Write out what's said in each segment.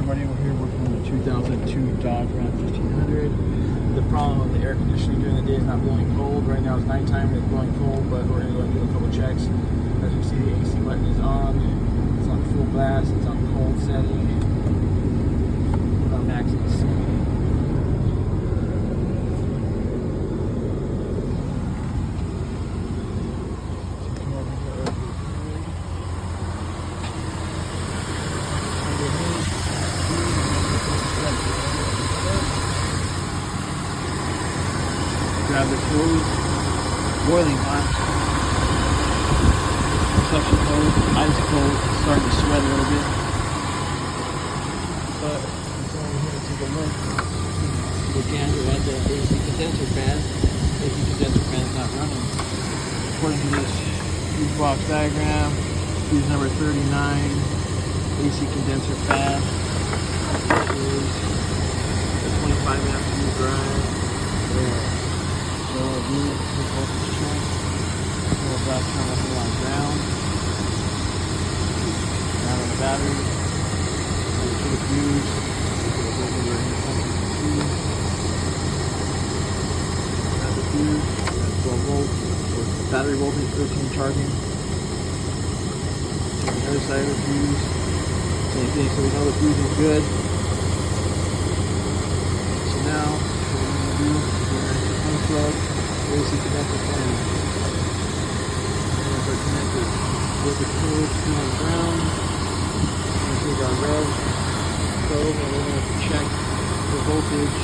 everybody, we're here working on the 2002 Dodge Ram 1500. The problem with the air conditioning during the day is not blowing cold. Right now it's nighttime and it's blowing cold, but we're going to go and do a couple checks. As you see, the AC button is on. It's on full blast. It's on cold setting. On max AC. Grab the hose, boiling hot, suction hose, ice cold, it's starting to sweat a little bit. But let's go over here and take a look. The gander at the AC condenser fan. AC condenser fan is not running. According to this fuse box diagram, fuse number 39, AC condenser fan. This is a 25 amp fuse drive. So voltage check. Little black terminal here on ground. Down on the battery. Over to the fuse. Grab the fuse. That's 12 volts. So battery voltage 13 charging. Take the other side of the fuse. Same thing. So we know the fuse is good. So now what we're going to do is we're going to unplug the AC condenser fan. There's our connector. With the probe still on the ground. We're going to take our red probe and we're going to check the voltage.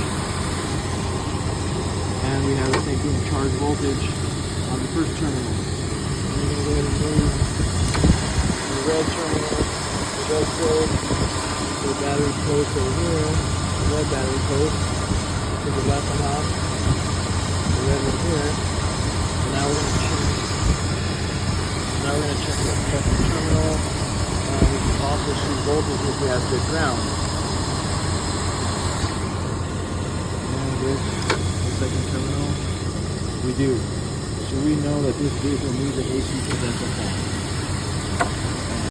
And we have the same thing, charge voltage on the first terminal. And we're going to go ahead and move the red terminal, the red probe, to the battery post over here, the red battery post. Take the left one off. Red one here, and now we're going to check the terminal, and we can also see voltage if we have good ground. And this, the second terminal, we do. So we know that this vehicle needs an AC condenser fan.